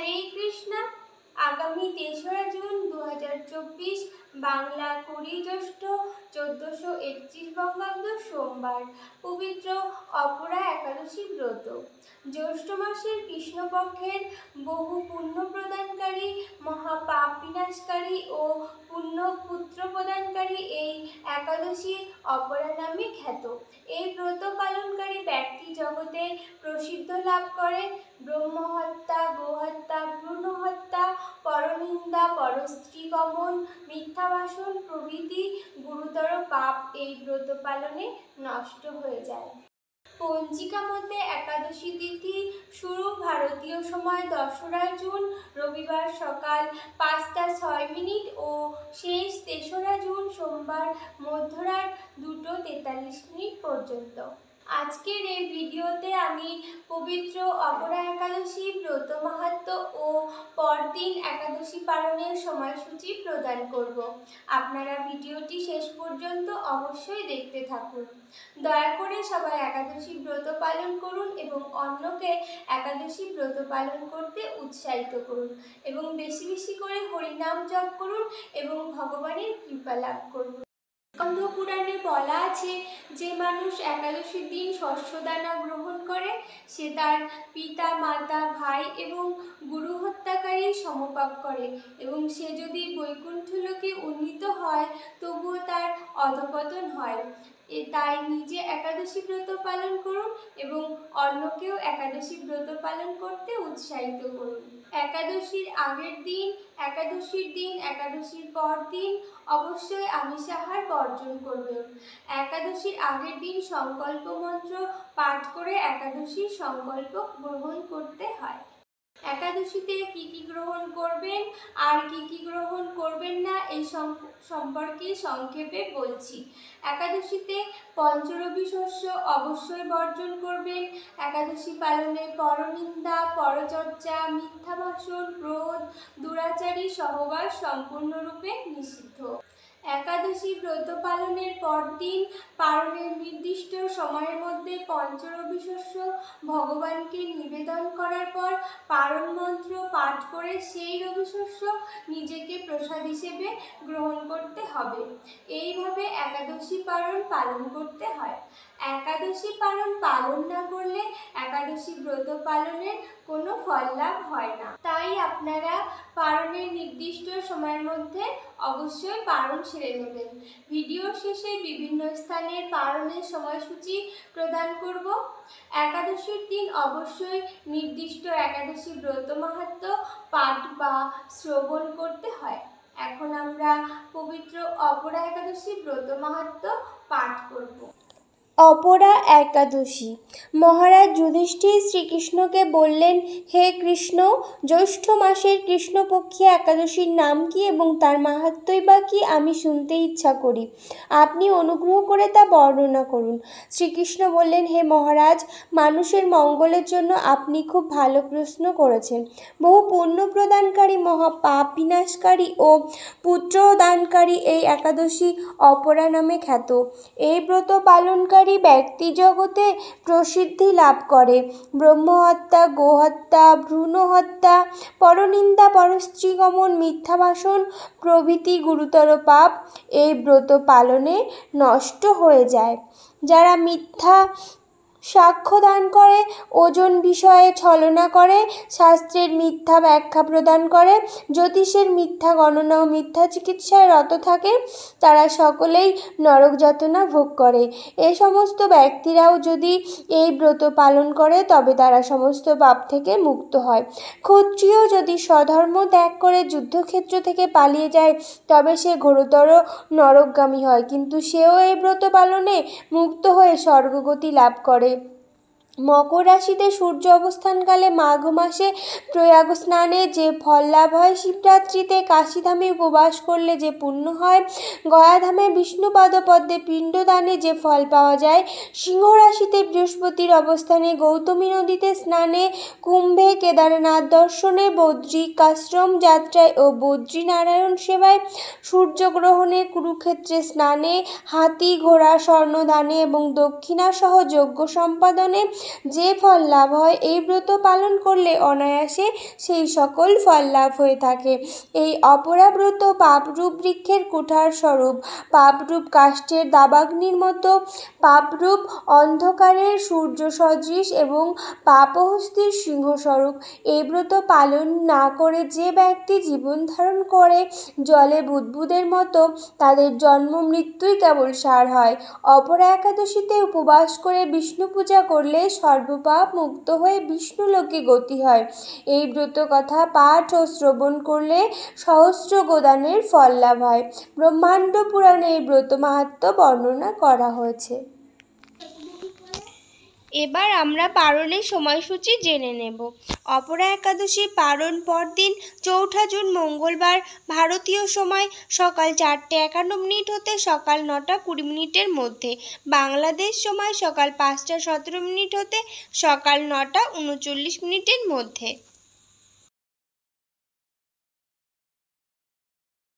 হরে কৃষ্ণ। আগামী ৩রা জুন ২০২৪ বাংলা ২০ জ্যৈষ্ঠ ১৪৩১ বঙ্গাব্দ সোমবার পবিত্র অপরা একাদশী ব্রত। জ্যৈষ্ঠ মাসের কৃষ্ণপক্ষের বহু পুণ্য প্রদানকারী, মহাপাপ বিনাশকারী ও পুণ্য পুত্র প্রদানকারী এই একাদশী অপরা নামে খ্যাত। এই ব্রত পালনকারী ব্যক্তি জগতে প্রসিদ্ধ লাভ করে। ব্রহ্মহত্যা, গোহত্যা, ভ্রূণ হত্যা, পরনিন্দা, পরস্ত্রী গমন, মিথ্যা ভাষণ প্রভৃতি গুরুতর পাপ এই ব্রত পালনে নষ্ট হয়ে যায়। পঞ্জিকা মতে একাদশী তিথি শুরু ভারতীয় সময় ২রা জুন রবিবার সকাল ৫টা ৬ ও শেষ ৩রা জুন সোমবার মধ্যরাত ২টো ৪৩ পর্যন্ত। আজকের এই ভিডিওতে আমি পবিত্র অপরা একাদশী ব্রত মাহাত্ম্য ও পরদিন একাদশী পালনের সময়সূচি প্রদান করব। আপনারা ভিডিওটি শেষ পর্যন্ত অবশ্যই দেখতে থাকুন। দয়া করে সবাই একাদশী ব্রত পালন করুন এবং অন্যকে একাদশী ব্রত পালন করতে উৎসাহিত করুন এবং বেশি বেশি করে হরিনাম জপ করুন এবং ভগবানের কৃপা লাভ করুন। স্কন্দ পুরাণে বলা আছে, যে মানুষ একাদশীর দিন শস্যদানা গ্রহণ করে সে তার পিতা, মাতা, ভাই এবং গুরু হত্যাকারী সমপাপ করে এবং সে যদি বৈকুণ্ঠ লোকে উন্নীত হয় তবুও তার অধঃপতন হয়। তাই নিজে একাদশী ব্রত পালন করুন এবং অন্যকেও একাদশী ব্রত পালন করতে উৎসাহিত করুন। একাদশীর আগের দিন, একাদশীর দিন, একাদশীর পর দিন অবশ্যই আমিষাহার বর্জন করবেন। একাদশীর আগের দিন সংকল্প মন্ত্র পাঠ করে একাদশীর সংকল্প গ্রহণ করতে হয়। একাদশীতে কি কি গ্রহণ করবেন আর কি কি গ্রহণ করবেন না এই সম্পর্কে সংক্ষেপে বলছি। একাদশীতে পঞ্চরবি শস্য অবশ্যই বর্জন করবেন। একাদশী পালনে পরনিন্দা, পরচর্চা, মিথ্যা ভাষণ, ক্রোধ, দুরাচারী সহবাস সম্পূর্ণরূপে নিষিদ্ধ। একাদশী ব্রত পালনের পরদিন পালনের নির্দিষ্ট সময়ের মধ্যে পঞ্চরবি শস্য ভগবানকে নিবেদন করার পর পারণ মন্ত্র পাঠ করে সেই রবি শস্য নিজেকে প্রসাদ হিসেবে গ্রহণ করতে হবে। এইভাবে একাদশী পালন করতে হয়। একাদশী পালন না করলে একাদশী ব্রত পালনের কোনো ফল লাভ হয় না। তাই আপনারা পালনের নির্দিষ্ট সময়ের মধ্যে অবশ্যই পালন সেরে নেবেন। ভিডিও শেষে বিভিন্ন স্থানের পালনের সময়সূচি প্রদান করব। একাদশীর দিন অবশ্যই নির্দিষ্ট একাদশী ব্রত মাহাত্ম্য পাঠ বা শ্রবণ করতে হয়। এখন আমরা পবিত্র অপরা একাদশী ব্রত মাহাত্ম্য পাঠ করব। অপরা একাদশী। মহারাজ যুধিষ্ঠির শ্রীকৃষ্ণকে বললেন, হে কৃষ্ণ, জ্যৈষ্ঠ মাসের কৃষ্ণপক্ষী একাদশীর নাম কি এবং তার মাহাত্ম্যই বা কি আমি শুনতে ইচ্ছা করি। আপনি অনুগ্রহ করে তা বর্ণনা করুন। শ্রীকৃষ্ণ বললেন, হে মহারাজ, মানুষের মঙ্গলের জন্য আপনি খুব ভালো প্রশ্ন করেছেন। বহু পুণ্য প্রদানকারী, মহাপাপ বিনাশকারী ও পুত্রদানকারী এই একাদশী অপরা নামে খ্যাত। এই ব্রত পালনকারী ব্যক্তি জগতে প্রসিদ্ধি লাভ করে। ব্রহ্মহত্যা, গোহত্যা, ভ্রূণ হত্যা, পরনিন্দা, পরস্ত্রী গমন, মিথ্যা ভাষণ প্রভৃতি গুরুতর পাপ এই ব্রত পালনে নষ্ট হয়ে যায়। যারা মিথ্যা সাক্ষ্য দান করে, ওজন বিষয়ে ছলনা করে, শাস্ত্রের মিথ্যা ব্যাখ্যা প্রদান করে, জ্যোতিষের মিথ্যা গণনা ও মিথ্যা চিকিৎসায় রত থাকে, তারা সকলেই নরক যাতনা ভোগ করে। এ সমস্ত ব্যক্তিরাও যদি এই ব্রত পালন করে তবে তারা সমস্ত পাপ থেকে মুক্ত হয়। ক্ষত্রিয় যদি স্বধর্ম ত্যাগ করে যুদ্ধক্ষেত্র থেকে পালিয়ে যায় তবে সে ঘোরতর নরকগামী হয়, কিন্তু সেও এই ব্রত পালনে মুক্ত হয়ে স্বর্গগতি লাভ করে। মকর রাশিতে সূর্য অবস্থানকালে মাঘ মাসে প্রয়াগ স্নানে যে ফল লাভ হয়, শিবরাত্রিতে কাশীধামে উপবাস করলে যে পুণ্য হয়, গয়াধামে বিষ্ণুপাদপদ্মে পিণ্ডদানে যে ফল পাওয়া যায়, সিংহ রাশিতে বৃহস্পতির অবস্থানে গৌতমী নদীতে স্নানে, কুম্ভে কেদারনাথ দর্শনে, বদ্রিকাশ্রম যাত্রায় ও বদ্রীনারায়ণ সেবায়, সূর্যগ্রহণে, কুরুক্ষেত্রে স্নানে, হাতি ঘোড়া স্বর্ণদানে এবং দক্ষিণাসহ যজ্ঞ সম্পাদনে, যে ফল লাভ হয় এই ব্রত পালন করলে অনায়াসে সেই সকল ফল লাভ হয়ে থাকে। এই অপরা ব্রত পাপরূপ বৃক্ষের কুঠার স্বরূপ, পাপরূপ কাষ্ঠের দাবাগ্নির মতো, পাপরূপ অন্ধকারের সূর্য সদৃশ এবং পাপহস্তির সিংহস্বরূপ। এই ব্রত পালন না করে যে ব্যক্তি জীবন ধারণ করে জলে বুদ্বুদের মতো, তাদের জন্ম মৃত্যুই কেবল সার হয়। অপরা একাদশীতে উপবাস করে বিষ্ণু পূজা করলে সর্বপাপ মুক্ত হয়ে বিষ্ণুলোকে গতি হয়। এই ব্রত কথা পাঠ ও শ্রবণ করলে সহস্র গোদানের ফল লাভ হয়। ব্রহ্মাণ্ড পুরাণে এই ব্রত মাহাত্ম্য বর্ণনা করা হয়েছে। এবার আমরা পারণের সময়সূচি জেনে নেব। অপরা একাদশী পারণ পরদিন ৪ঠা জুন মঙ্গলবার ভারতীয় সময় সকাল ৪:৫১ হতে সকাল ৯:২০ মধ্যে, বাংলাদেশ সময় সকাল ৫:১৭ হতে সকাল ৯:৩৯ মধ্যে।